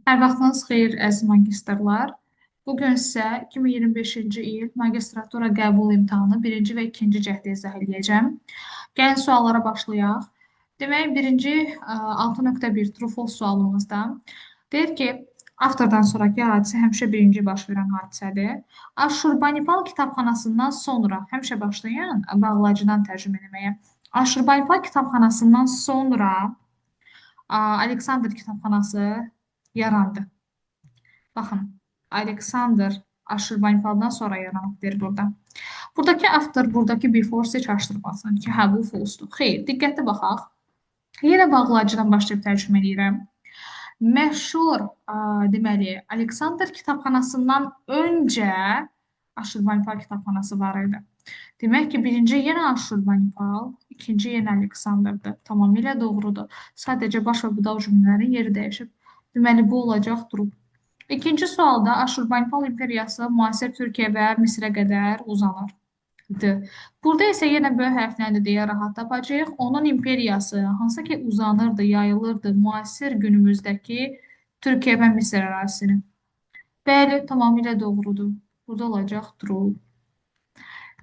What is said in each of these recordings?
Hər vaxtınız xeyir, əziz magistrlar. Bugün sizə 2025-ci il magistratura qəbul imtahanı birinci və ikinci cəhdi izah edəcəm. Gəlin suallara başlayaq. Demək, birinci 6.1 true-false sualımızda deyir ki, avtordan sonraki hadisə həmişə birinci baş verən hadisədir. Aşurbanipal kitabxanasından sonra, həmişə başlayan bağlacıdan tərcümə etməyə. Aşurbanipal kitabxanasından sonra Aleksandr kitabxanası yarandı. Baxın, Alexander Aşurbanipaldan sonra yaranıbdır burada. Buradakı avtor, buradakı before ise çaşdırmasın ki, hə, bu false-dur. Xeyr, diqqətli baxaq. Yenə bağlayıcıdan başlayıb tərcümə edirəm. Məşhur, deməli, Alexander kitabxanasından öncə Aşurbanipal kitabxanası var idi. Demək ki, birinci yenə Aşurbanipal, ikinci yenə Alexanderdir. Tamamilə doğrudur. Sadəcə baş və budaq cümlələrin yeri dəyişib. Deməli, bu olacaq true. İkinci sualda Aşurbanipal imperiyası müasir Türkiyə və Misrə qədər uzanır. Burada isə yenə B hərfinə də deyə rahat tapacağıq. Onun imperiyası hansı ki uzanırdı, yayılırdı müasir günümüzdəki Türkiyə və Misr ərazisini. Bəli, tamamilə doğrudur. Burada olacaq true.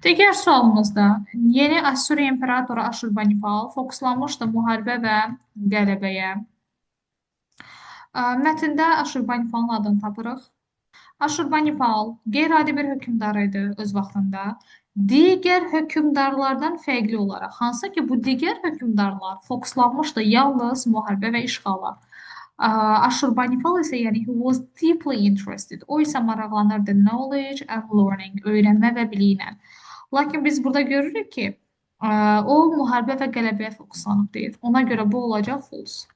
Digər sualımızda yeni Assuriya İmperatoru Aşurbanipal fokuslanmışdı müharibə və qələbəyə. Mətndə Aşurbanipalın adını tapırıq. Aşurbanipal qeyri-adi bir hökmdar idi öz vaxtında. Digər hökmdarlardan fərqli olaraq, hansı ki bu digər hökmdarlar fokuslanmışdı yalnız müharibə və işğala. Aşurbanipal isə yəni he was deeply interested. O isə maraqlanırdı knowledge and learning, öyrənmə və biliklə. Lakin biz burada görürük ki, o müharibə və qələbəyə fokuslanıb deyir. Ona görə bu olacaq false.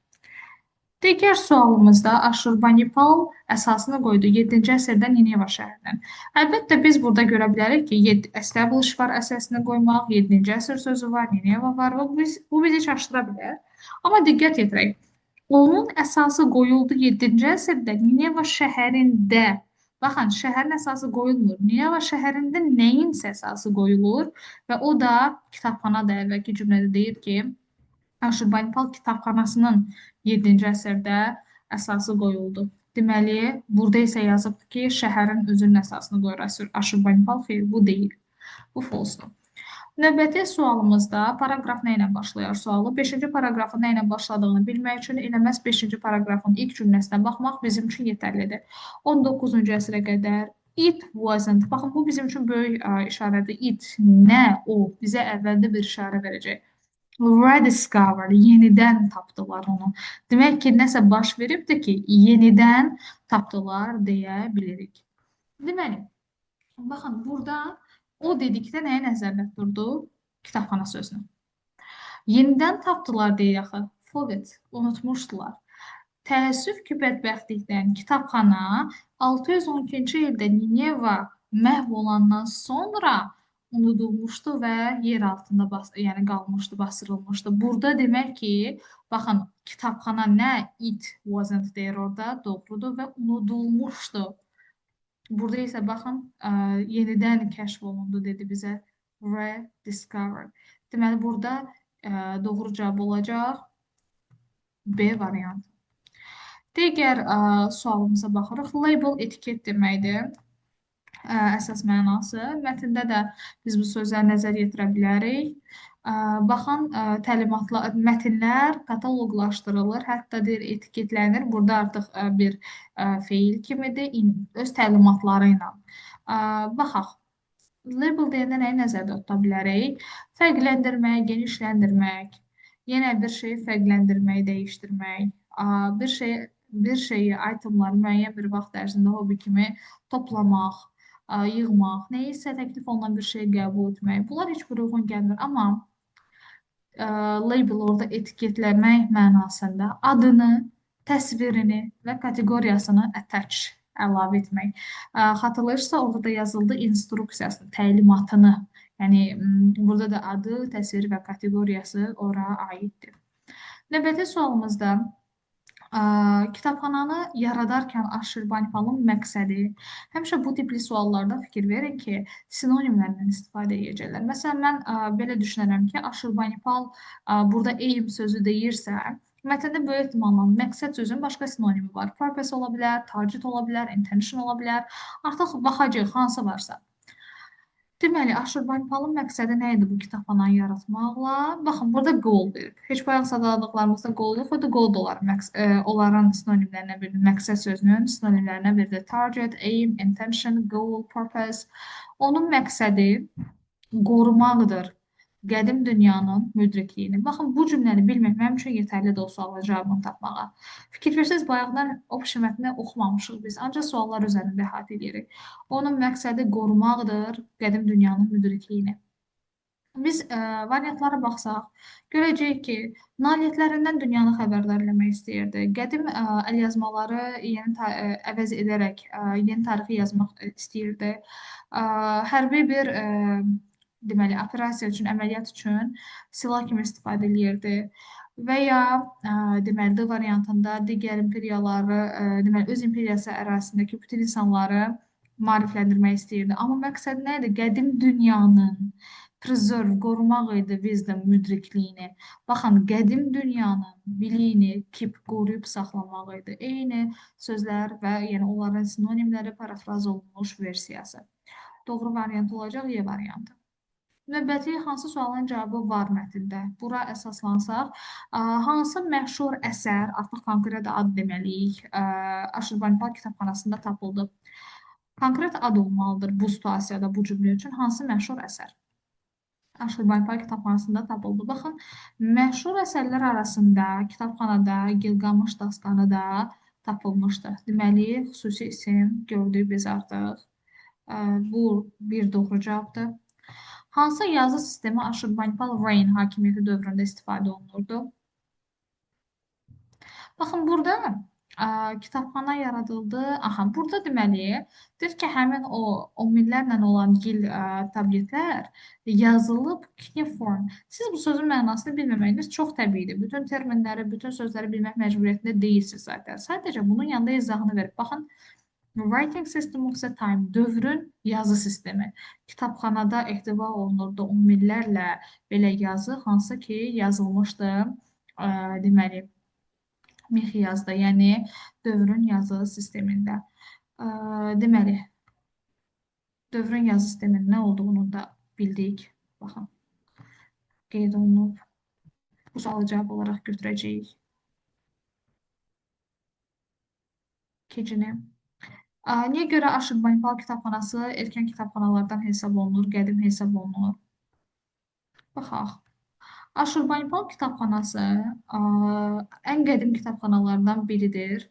Digər sualımızda Aşurbanipal əsasını qoydu 7-ci əsrdə Nineva şəhərindən. Əlbəttə biz burada görə bilərik ki, establish var əsasını qoymaq, 7-ci əsr sözü var, Nineva var və bu bizi çaşdıra bilər. Amma diqqət yetirək. Onun əsası qoyuldu 7-ci əsrdə Nineva şəhərində. Baxın, şəhərin əsası qoyulmur. Nineva şəhərində nəyinsə əsası qoyulur və o da kitabxana da əvvəlki cümlədə deyir ki, Aşurbanipal kitabxanasının 7-ci əsrdə əsası qoyuldu. Deməli, burada isə yazıb ki, şəhərin özünün əsasını qoyur Aşurbanipal. Xeyr, bu deyil. Bu false-dur. Növbəti sualımızda paragraf nə ilə başlayar sualı. 5-ci paragrafın nə ilə başladığını bilmək üçün elə məhz 5-ci paragrafın ilk cümləsinə baxmaq bizim üçün yetərlidir. 19-cu əsrə qədər it wasn't. Baxın, bu bizim üçün böyük işarədir. It, nə, o bizə əvvəldə bir işarə verəcək. Rediscovered, yenidən tapdılar onu. Demək ki, nəsə baş veribdir ki, yenidən tapdılar deyə bilirik. Deməli, baxın, burada o dedikdə nəyə nəzərdə durdu? Kitabxana sözünü. Yenidən tapdılar deyə axı. Forget, unutmuşdular. Təəssüf ki, bədbəxtlikdən kitabxana 612-ci ildə Nineva məhv olandan sonra unudulmuşdu və yer altında yəni qalmışdı, basırılmışdı. Burada demək ki, baxın, kitabxana nə it wasn't deyir orada, doğrudur və unudulmuşdu. Burada isə baxın, yenidən kəşf olundu dedi bizə. Rediscovered. Deməli, burada doğru cavab olacaq B variantı. Digər sualımıza baxırıq. Label etiket deməkdir. Əsas mənası. Mətndə də biz bu sözləri nəzər yetirə bilərik. Baxın, mətnlər kataloqlaşdırılır, hətta deyir etiketlənir. Burada artıq bir feil kimidir, öz təlimatları ilə. Baxaq, label deyəndə nəyi nəzərdə tuta bilərik? Fərqləndirmək, genişləndirmək, yenə bir şeyi fərqləndirmək, dəyişdirmək, bir şeyi, itemları müəyyən bir vaxt ərzində hobi kimi toplamaq, yığmaq, nəyisə təklif olunan bir şey qəbul etmək. Bunlar heç bir uyğun gəlmir. Amma label orada etiketləmək mənasında adını, təsvirini və kateqoriyasını attach, əlavə etmək. Xatırlayırsa, orada da yazıldı instruksiyasını, təlimatını. Yəni, burada da adı, təsviri və kateqoriyası ora aiddir. Növbəti sualımızda kitabxananı yaradarkən Aşurbanipalın məqsədi. Həmişə bu tipli suallarda fikir verin ki, sinonimlərdən istifadə edəcəklər. Məsələn, mən belə düşünərəm ki, Aşurbanipal burada aim sözü deyirsə, Mətndə böyük ehtimalla məqsəd sözünün başqa sinonimi var. Purpose ola bilər, target ola bilər, intention ola bilər. Artıq baxacağıq hansı varsa. Deməli, Aşurbanipalın məqsədi nə idi bu kitabxananı yaratmaqla? Baxın, burada goal verib. Heç bayaq sadaladıqlarımızda goal yox idi, goal da onların sinonimlərinə biridir. Məqsəd sözünün sinonimlərinə biridir. Target, aim, intention, goal, purpose. Onun məqsədi qorumaqdır qədim dünyanın müdrikliyini. Baxın, bu cümləni bilmək mənim üçün yetərlidir o sualın cavabını tapmağa. Fikir versəz, bayaqdan option mətni oxumamışıq biz, ancaq suallar üzərində əhatə edirik. Onun məqsədi qorumaqdır qədim dünyanın müdrikliyini. Biz variantlara baxsaq, görəcəyik ki, nailiyyətlərindən dünyanı xəbərdar eləmək istəyirdi. Qədim əlyazmaları əvəz edərək yeni tarixi yazmaq istəyirdi. Hərbi bir deməli operasiya üçün, əməliyyat üçün silah kimi istifadə eləyirdi. Və ya deməli D variantında digər imperiyaları, deməli öz imperiyası ərazisindəki bütün insanları maarifləndirmək istəyirdi. Amma məqsəd nə idi? Qədim dünyanın preserve, qorumaq idi wisdom, müdrikliyini. Baxın, qədim dünyanın biliyini keep, qoruyub saxlamaq idi. Eyni sözlər və yəni onların sinonimləri parafraz olunmuş versiyası. Doğru variant olacaq Y variantı. Növbəti hansı sualın cavabı var mətndə? Bura əsaslansaq, hansı məşhur əsər, artıq konkret ad deməliyik, Aşurbanipal kitabxanasında tapıldı? Konkret ad olmalıdır bu situasiyada, bu cümlə üçün hansı məşhur əsər? Aşurbanipal kitabxanasında tapıldı. Baxın, məşhur əsərlər arasında kitabxanada Gilgamış dastanı da tapılmışdı. Deməli, xüsusi isim gördük biz artıq. Bu bir doğru cavabdır. Hansı yazı sistemi Aşurbanipal Reign hakimiyyəti dövründə istifadə olunurdu? Baxın, burada kitabxana yaradıldı. Aha, burada deməli, deyir ki, həmin o 10 minlərlə olan gil tabletlər yazılıb kniform. Siz bu sözün mənasını bilməməyiniz çox təbiidir. Bütün terminləri, bütün sözləri bilmək məcburiyyətində deyilsiniz zaten. Sadəcə bunun yanında izahını verib. Baxın, writing system of the time, dövrün yazı sistemi. Kitabxanada ehtiva olunurdu 10 minlərlə belə yazı, hansı ki yazılmışdı, deməli, miqyasda, yəni dövrün yazı sistemində. Deməli, dövrün yazı sisteminin nə olduğunu da bildik. Baxın, qeyd olunub. Bu sualı cavab olaraq götürəcəyik. İkincini. Niyə görə Aşurbanipal kitabxanası erkən kitabxanalardan hesab olunur, qədim hesab olunur? Baxaq. Aşurbanipal kitabxanası ən qədim kitabxanalardan biridir.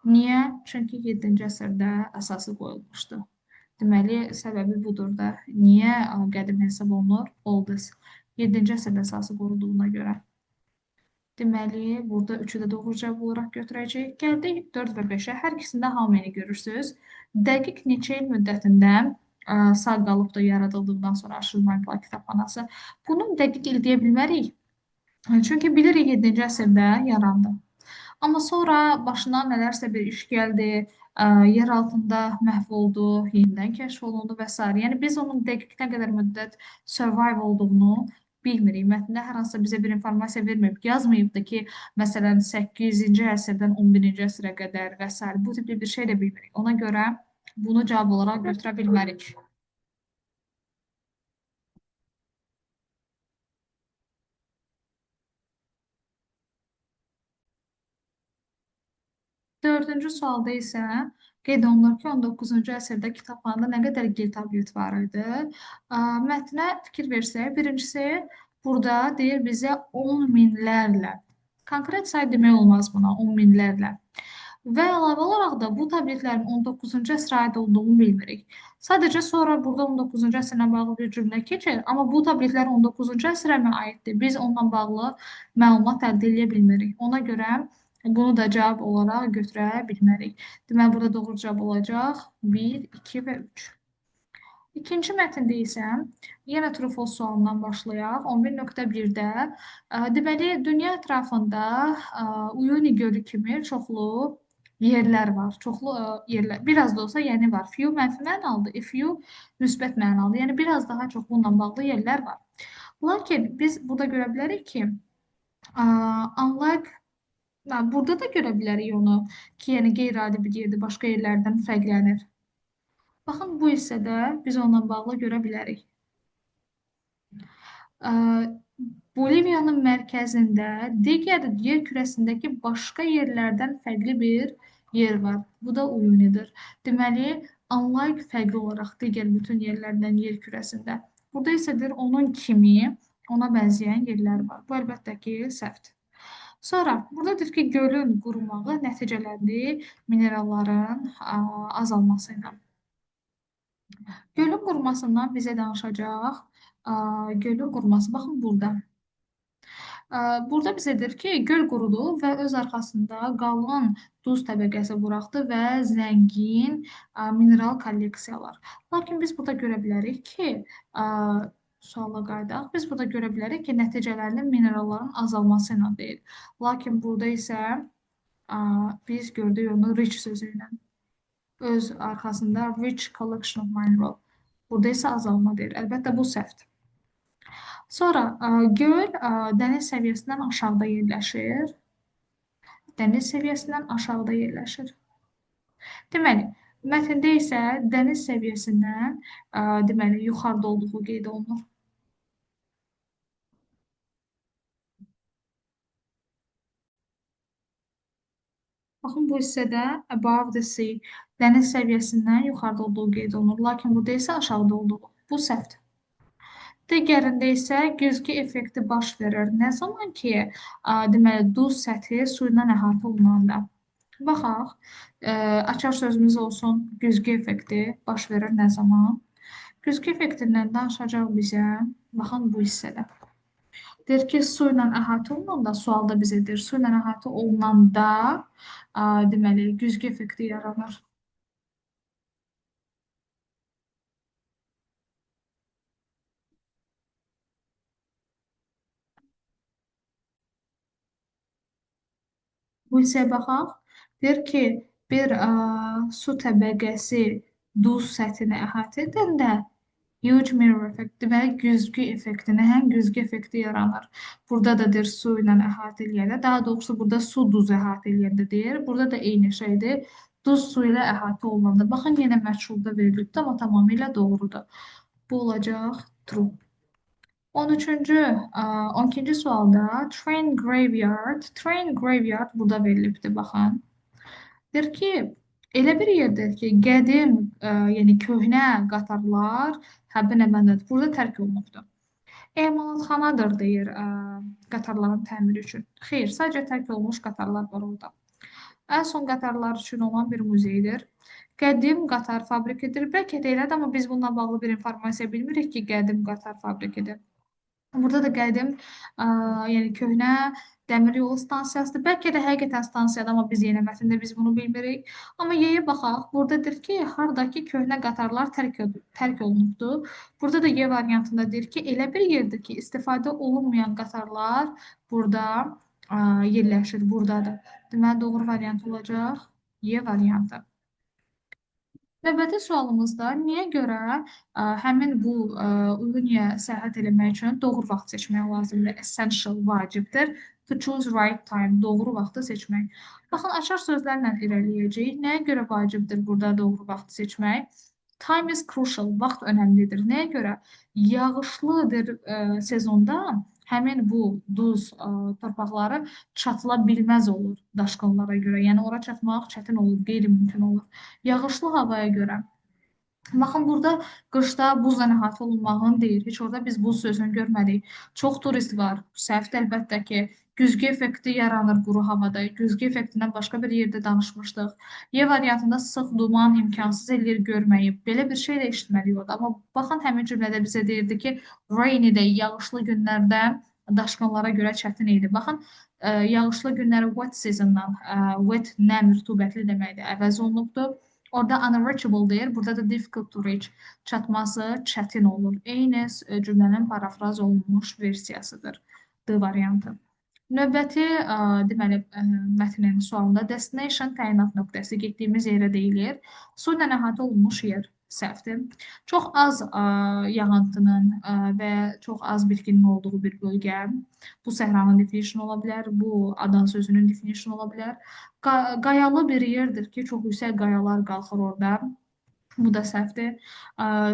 Niyə? Çünki 7-ci əsrdə əsası qoyulmuşdu. Deməli, səbəbi budur da. Niyə qədim hesab olunur? Oldest. 7-ci əsrdə əsası qoyulduğuna görə. Deməli, burada 3-ü də doğru cavab olaraq götürəcəyik. Gəldik 4 və 5-ə. Hər ikisində hamını görürsünüz. Dəqiq neçə il müddətində sağ qalıb da yaradıldığından sonra Aşurbanipal kitabxanası. Bunu dəqiq il deyə bilmərik. Çünki bilirik 7-ci əsrdə yarandı. Amma sonra başına nələrsə bir iş gəldi, yer altında məhv oldu, yenidən kəşf olundu və s. Yəni biz onun dəqiq nə qədər müddət survive olduğunu bilmirik. Mətndə hər hansısa bizə bir informasiya verməyib, yazmayıb da ki, məsələn 8-ci əsrdən 11-ci əsrə qədər və s. Bu tipli bir şey də bilmirik. Ona görə bunu cavab olaraq götürə bilmərik. Dördüncü sualda isə qeyd olunur ki, 19-cu əsrdə kitabxanada nə qədər gil tablet var idi. Mətnə fikir versək, birincisi burada deyir bizə 10 minlərlə. Konkret say demək olmaz buna, 10 minlərlə. Və əlavə olaraq da bu tabletlərin 19-cu əsrə aid olduğunu bilmirik. Sadəcə sonra burada 19-cu əsrlə bağlı bir cümlə keçir, amma bu tabletlər 19-cu əsrə mi aiddir? Biz onunla bağlı məlumat əldə edə bilmirik. Ona görə bunu da cavab olaraq götürə bilmərik. Deməli, burada doğru cavab olacaq 1, 2 və 3. İkinci mətndə isə yenə true false sualından başlayaq. 11.1-də deməli, dünya ətrafında Uyuni gölü kimi çoxlu yerlər var. Çoxlu yerlər. Biraz da olsa yəni var. Few mənfi mənalıdır, few müsbət mənalıdır. Yəni biraz daha çox bununla bağlı yerlər var. Lakin biz burada görə bilərik ki, unlike Burada da görə bilərik onu ki, yəni qeyri-adi bir yerdir, başqa yerlərdən fərqlənir. Baxın, bu hissədə biz onunla bağlı görə bilərik. Ə, Boliviyanın mərkəzində digər yer kürəsindəki başqa yerlərdən fərqli bir yer var. Bu da Uyunidir. Deməli, unlike fərqli olaraq digər bütün yerlərdən yer kürəsində. Burada isə deyir onun kimi ona bənzəyən yerlər var. Bu əlbəttə ki, səhvdir. Sonra burada deyir ki, gölün qurumağı nəticələndi mineralların azalması ilə. Gölün qurumasından bizə danışacaq. Gölün quruması, baxın burada. Burada bizə deyir ki, göl qurudu və öz arxasında qalın duz təbəqəsi buraxdı və zəngin mineral kolleksiyalar. Lakin biz burada görə bilərik ki, suala qayıdaq. Biz burada görə bilərik ki, nəticələrinin mineralların azalması ilə deyil. Lakin burada isə biz gördük onu rich sözü ilə. Öz arxasında rich collection of mineral. Burada isə azalma deyir. Əlbəttə bu səhvdir. Sonra göl dəniz səviyyəsindən aşağıda yerləşir. Dəniz səviyyəsindən aşağıda yerləşir. Deməli, mətndə isə dəniz səviyyəsindən deməli yuxarıda olduğu qeyd olunur. Baxın, bu hissədə above the sea dəniz səviyyəsindən yuxarıda olduğu qeyd olunur. Lakin burada isə aşağıda olduğu. Bu səhvdir. Digərində isə güzgü effekti baş verir. Nə zaman ki, deməli, duz səthi su ilə əhatə olunanda. Baxaq, açar sözümüz olsun, güzgü effekti baş verir nə zaman? Güzgü effektindən danışacaq bizə, baxın bu hissədə. Deyir ki, su ilə əhatə olunanda, sualda bizə deyir, su ilə əhatə olunanda, deməli, güzgü effekti yaranır. Bu hissəyə baxaq. Deyir ki, bir su təbəqəsi duz səthini əhatə edəndə huge mirror effect, deməli güzgü effekti, nəhəng güzgü effekti yaranır. Burada da deyir su ilə əhatə eləyəndə, daha doğrusu burada su duz əhatə eləyəndə deyir. Burada da eyni şeydir. Duz su ilə əhatə olunanda. Baxın, yenə məchulda verilibdir, amma tamamilə doğrudur. Bu olacaq true. 13-cü, 12-ci sualda train graveyard burada verilibdir, baxın. Deyir ki, elə bir yerdir ki, qədim, yəni köhnə qatarlar, həbbin əməliyyat burada tərk olunubdur. Emalatxanadır, deyir, qatarların təmiri üçün. Xeyr, sadəcə tərk olunmuş qatarlar var orada. Ən son qatarlar üçün olan bir muzeydir. Qədim qatar fabrikidir. Bəlkə də elədir, amma biz bununla bağlı bir informasiya bilmirik ki, qədim qatar fabrikidir. Burada da qədim, yəni köhnə dəmir yolu stansiyasıdır. Bəlkə də həqiqətən stansiyadır, amma biz yenə mətndə biz bunu bilmirik. Amma Y-yə baxaq. Buradadır ki, hardakı köhnə qatarlar tərk olunubdur. Burada da Y variantında deyir ki, elə bir yerdir ki, istifadə olunmayan qatarlar burada yerləşir, buradadır. Deməli, doğru variant olacaq Y variantı. Növbəti sualımızda niyə görə həmin bu Uyğunya səyahət eləmək üçün doğru vaxt seçmək lazımdır? Essential, vacibdir. To choose right time, doğru vaxtı seçmək. Baxın, açar sözlərlə irəliləyəcəyik. Nəyə görə vacibdir burada doğru vaxtı seçmək? Time is crucial, vaxt önəmlidir. Nəyə görə? Yağışlıdır sezonda həmin bu duz torpaqları çatıla bilməz olur daşqınlara görə. Yəni ora çatmaq çətin olur, qeyri-mümkün olur. Yağışlı havaya görə. Baxın, burada qışda buzla əhatə olunmağını deyir. Heç orada biz buz sözünü görmədik. Çox turist var. Səhvdir əlbəttə ki. Güzgü effekti yaranır quru havada. Güzgü effektindən başqa bir yerdə danışmışdıq. Y variantında sıx duman imkansız eləyir görməyib. Belə bir şey də eşitməliyik orada. Amma baxın, həmin cümlədə bizə deyirdi ki, rainy day, yağışlı günlərdə daşqınlara görə çətin idi. Baxın, yağışlı günləri wet seasondan, wet nəm, rütubətli deməkdir, əvəz olunubdur. Orada unreachable deyir, burada da difficult to reach, çatması çətin olur. Eyni cümlənin parafraz olunmuş versiyasıdır. D variantı. Növbəti, deməli, mətnin sualında destination təyinat nöqtəsi getdiyimiz yerə deyilir. Su ilə əhatə olunmuş yer. səhvdir. Çox az yağıntının və çox az bitkinin olduğu bir bölgə. Bu səhranın definition ola bilər, bu adan sözünün definition ola bilər. Qayalı bir yerdir ki, çox yüksək qayalar qalxır orada. Bu da səhvdir.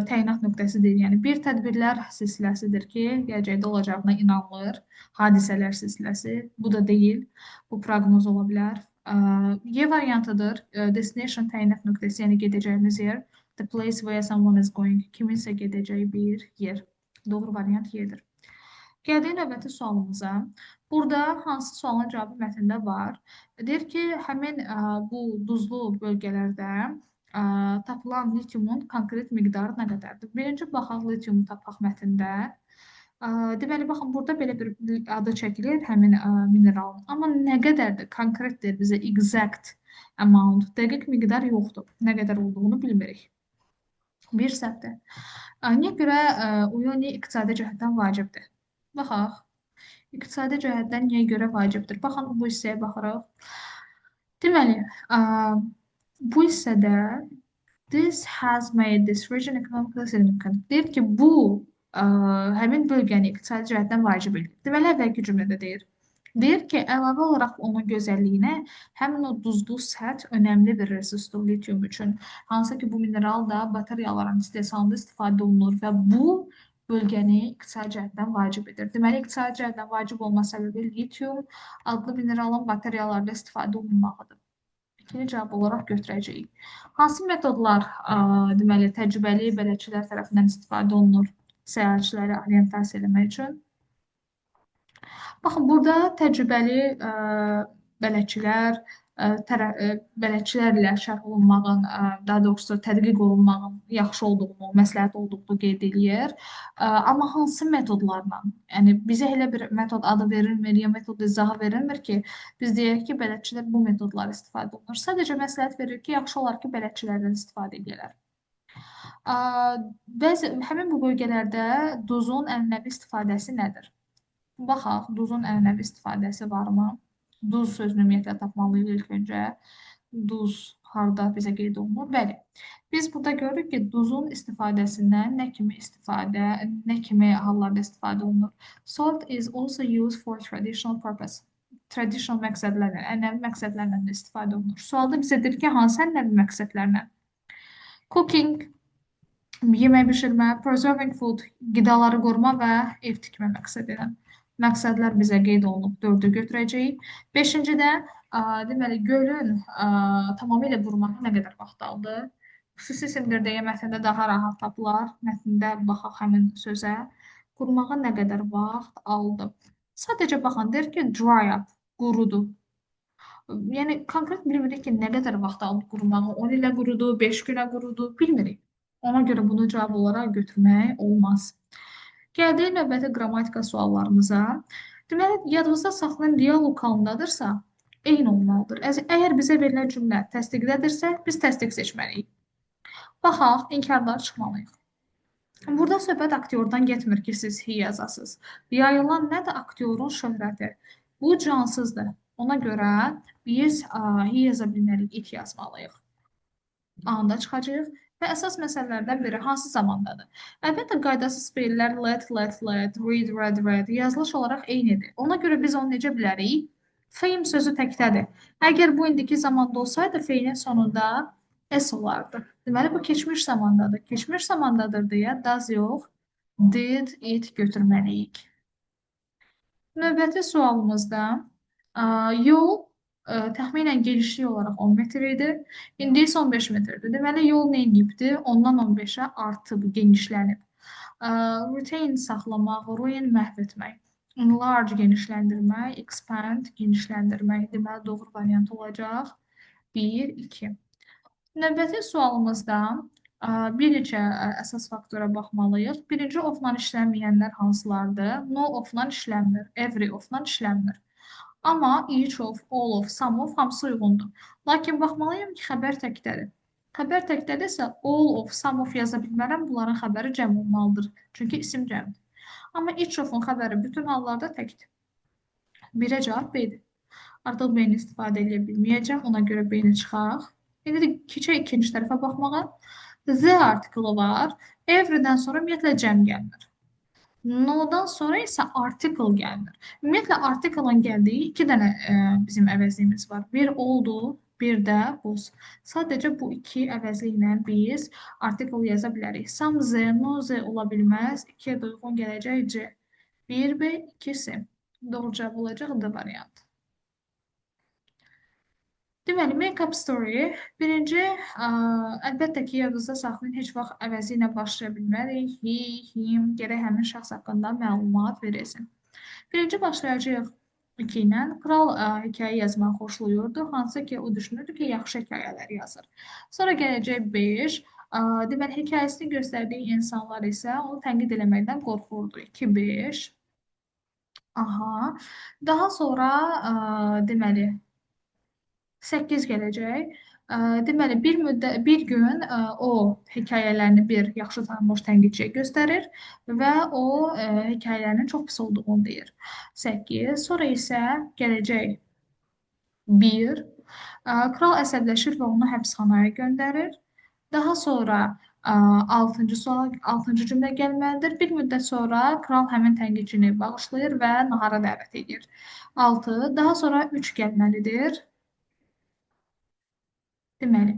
Təyinat nöqtəsi deyil. Yəni bir tədbirlər silsiləsidir ki, gələcəkdə olacağına inanılır. Hadisələr silsiləsi. Bu da deyil. Bu proqnoz ola bilər. Y variantıdır. Destination təyinat nöqtəsi, yəni gedəcəyimiz yer. The place where someone is going. Kiminsə gedəcəyi bir yer. Doğru variant Y-dir. Gəldik növbəti sualımıza. Burada hansı sualın cavabı mətndə var? Deyir ki, həmin bu duzlu bölgələrdə tapılan litiumun konkret miqdarı nə qədərdir? Birinci baxaq litiumu tapaq mətndə. Deməli, baxın, burada belə bir adı çəkilir həmin mineralın. Amma nə qədərdir? Konkretdir, bizə exact amount, dəqiq miqdar yoxdur. Nə qədər olduğunu bilmirik. Bir səhvdir. Niyə görə uyuni iqtisadi cəhətdən vacibdir? Baxaq. İqtisadi cəhətdən niyə görə vacibdir? Baxın, bu hissəyə baxırıq. Deməli, bu hissədə this has made this region economically significant. Deyir ki, bu həmin bölgəni iqtisadi cəhətdən vacib edir. Deməli, əvvəlki cümlədə deyir. Deyir ki, əlavə olaraq onun gözəlliyinə həmin o duzlu səth önəmli bir resursdur litium üçün. Hansı ki, bu mineral da bateriyaların istehsalında istifadə olunur və bu bölgəni iqtisadi cəhətdən vacib edir. Deməli, iqtisadi cəhətdən vacib olma səbəbi litium adlı mineralın bateriyalarda istifadə olunmağıdır. İkinci cavab olaraq götürəcəyik. Hansı metodlar deməli, təcrübəli bələdçilər tərəfindən istifadə olunur səyahətçiləri orientasiya eləmək üçün? Baxın, burada təcrübəli bələdçilər, bələdçilərlə şərh olunmağın, daha doğrusu tədqiq olunmağın yaxşı olduğunu, məsləhət olduğunu qeyd edir. Amma hansı metodlarla? Yəni, bizə elə bir metod adı verilmir, ya metod izahı verilmir ki, biz deyək ki, bələdçilər bu metodlar istifadə olunur. Sadəcə məsləhət verir ki, yaxşı olar ki, bələdçilərdən istifadə edilər. Həmin bu bölgələrdə duzun ənənəvi istifadəsi nədir? Baxaq, duzun ənənəvi istifadəsi varmı? Duz sözünü ümumiyyətlə tapmalıyıq ilk öncə. Duz harda bizə qeyd olunur? Bəli. Biz burada görürük ki, duzun istifadəsindən nə kimi hallarda istifadə olunur? Salt is also used for traditional purpose. Traditional məqsədlərlə, ənənəvi məqsədlərlə də istifadə olunur. Sualda bizə deyir ki, hansı ənənəvi məqsədlərlə? Cooking, yemək bişirmə, preserving food, qidaları qoruma və ev tikmə məqsədi ilə. Məqsədlər bizə qeyd olunub, 4-ü götürəcəyik. 5-cidə, deməli, gölün tamamilə qurumağı nə qədər vaxt aldı? Xüsusi sindirdiyi mətndə daha rahat tapılar. Mətndə baxaq həmin sözə. Qurumağa nə qədər vaxt aldı? Sadəcə baxın, deyir ki, dry up, qurudu. Yəni, konkret bilmirik ki, nə qədər vaxt aldı qurumağı? 10 ilə qurudu, 5 günə qurudu, bilmirik. Ona görə bunu cavab olaraq götürmək olmaz. Gəldik növbəti qrammatika suallarımıza. Deməli, yadınızda saxlayın, real lokalındadırsa, eyni olmalıdır. Əgər bizə verilən cümlə təsdiqlədirsə, biz təsdiq seçməliyik. Baxaq, inkarlar çıxmalıyıq. Burada söhbət aktyordan getmir ki, siz he yazasınız. Yayılan nədir aktyorun şöhrəti? Bu cansızdır. Ona görə biz he yaza bilmərik, it yazmalıyıq. Anda çıxacaq. Və əsas məsələlərdən biri hansı zamandadır? Əlbəttə, qaydasız feillər let, read, read yazılış olaraq eynidir. Ona görə biz onu necə bilərik? Feil sözü təkdədir. Əgər bu indiki zamanda olsaydı, feilin sonunda s olardı. Deməli, bu keçmiş zamandadır. Keçmiş zamandadır deyə does yox, did, it götürməliyik. Növbəti sualımızda yol təxminən genişlik olaraq 10 metr idi. İndi isə 15 metrdir. Deməli, yol nə edibdir? 10-dan 15-ə artıb, genişlənib. Retain saxlamaq, ruin məhv etmək. Enlarge genişləndirmək, expand genişləndirmək. Deməli, doğru variant olacaq. 1, 2. Növbəti sualımızda bir neçə əsas faktora baxmalıyıq. Birinci, of-la işlənməyənlər hansılardır? No of-la işlənmir, every of-la işlənmir. Amma each of, all of, some of hamısı uyğundur. Lakin baxmalıyım ki, xəbər təkdədir. Xəbər təkdədirsə, all of, some of yaza bilmərəm, bunların xəbəri cəm olmalıdır. Çünki isim cəmdir. Amma each of-un xəbəri bütün hallarda təkdir. Birə cavab B-dir. Artıq B-ni istifadə edə bilməyəcəm, ona görə B-ni çıxaq. İndi də keçək ikinci tərəfə baxmağa. Z artiklı var. Everydən sonra ümumiyyətlə cəm gəlmir. No-dan sonra isə article gəlmir. Ümumiyyətlə article-ın gəldiyi iki dənə bizim əvəzliyimiz var. Bir oldu, bir də was. Sadəcə bu iki əvəzliklə biz article yaza bilərik. Some z, no z ola bilməz. 2-yə də uyğun gələcək c. 1 və 2-si. Doğru cavab olacaq D variantı. Deməli, make-up story birinci, əlbəttə ki, yadınızda saxlayın, heç vaxt əvəzi ilə başlaya bilmərik. He, him, gərək həmin şəxs haqqında məlumat verilsin. Birinci başlayacağıq 2 ilə. Kral hekayə yazmağı xoşlayırdı, hansı ki, o düşünürdü ki, yaxşı hekayələr yazır. Sonra gələcək 5. Deməli, hekayəsini göstərdiyi insanlar isə onu tənqid eləməkdən qorxurdu. 2-5. Aha. Daha sonra, deməli, 8 gələcək. Deməli, bir gün o hekayələrini bir yaxşı tanınmış tənqidçiyə göstərir və o hekayələrinin çox pis olduğunu deyir. 8. Sonra isə gələcək 1. Kral əsəbləşir və onu həbsxanaya göndərir. Daha sonra 6-cı cümlə gəlməlidir. Bir müddət sonra kral həmin tənqidçini bağışlayır və nahara dəvət edir. 6. Daha sonra 3 gəlməlidir. Deməli,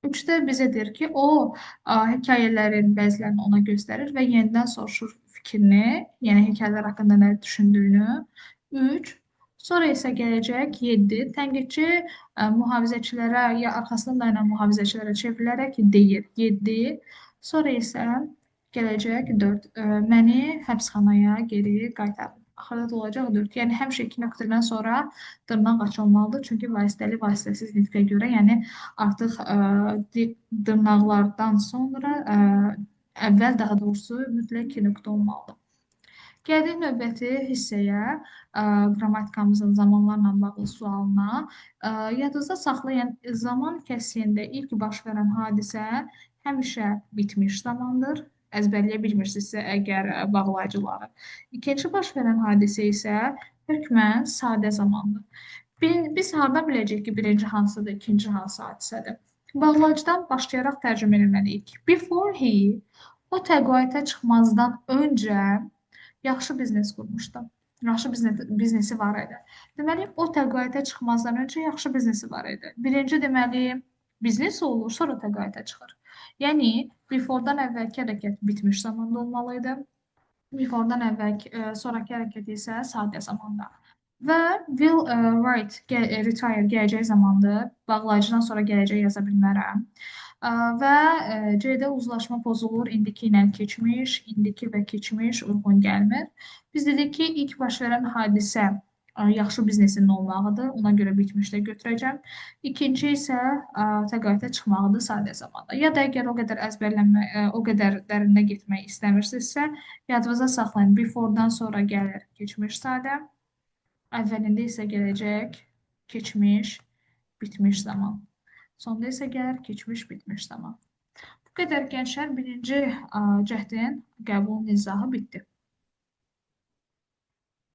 3-də bizə deyir ki, o hekayələrin bəzilərini ona göstərir və yenidən soruşur fikrini, yəni hekayələr haqqında nə düşündüyünü. 3. Sonra isə gələcək 7. Tənqidçi mühafizəçilərə ya arxasında dayanan mühafizəçilərə çevrilərək deyir 7. Sonra isə gələcək 4. Məni həbsxanaya geri qaytarın. Axırda da olacaq 4. Yəni həmişə 2 nöqtədən sonra dırnaq açılmalıdır. Çünki vasitəli, vasitəsiz nitqə görə, yəni artıq dırnaqlardan sonra əvvəl daha doğrusu mütləq 2 nöqtə olmalıdır. Gəldik növbəti hissəyə, qrammatikamızın zamanlarla bağlı sualına. Yadınızda saxlayın, zaman kəsiyində ilk baş verən hadisə həmişə bitmiş zamandır. Əzbərləyə bilmirsinizsə əgər bağlayıcıları. İkinci baş verən hadisə isə hökmən sadə zamandır. Biz hardan biləcəyik ki, birinci hansıdır, ikinci hansı hadisədir? Bağlayıcıdan başlayaraq tərcümə etməliyik. Before he, o təqaüdə çıxmazdan öncə yaxşı biznes qurmuşdu. Yaxşı biznesi var idi. Deməli, o təqaüdə çıxmazdan öncə yaxşı biznesi var idi. Birinci deməli, biznes olur, sonra təqaüdə çıxır. Yəni, before-dan əvvəlki hərəkət bitmiş zamanda olmalı idi. Before-dan sonraki hərəkət isə sadə zamanda. Və will retire gələcək zamandır. Bağlayıcıdan sonra gələcək yaza bilmərəm. Və C-də uzlaşma pozulur, indiki ilə keçmiş, indiki və keçmiş uyğun gəlmir. Biz dedik ki, ilk baş verən hadisə yaxşı biznesin olmağıdır. Ona görə bitmişdə götürəcəm. İkinci isə təqaüdə çıxmağıdır sadə zamanda. Ya da əgər o qədər o qədər dərinə getmək istəmirsinizsə, yadınıza saxlayın. Before-dan sonra gəlir keçmiş sadə. Əvvəlində isə gələcək keçmiş, bitmiş zaman. Sonda isə gəlir keçmiş, bitmiş zaman. Bu qədər gənclər birinci cəhdin qəbulun izahı bitdi.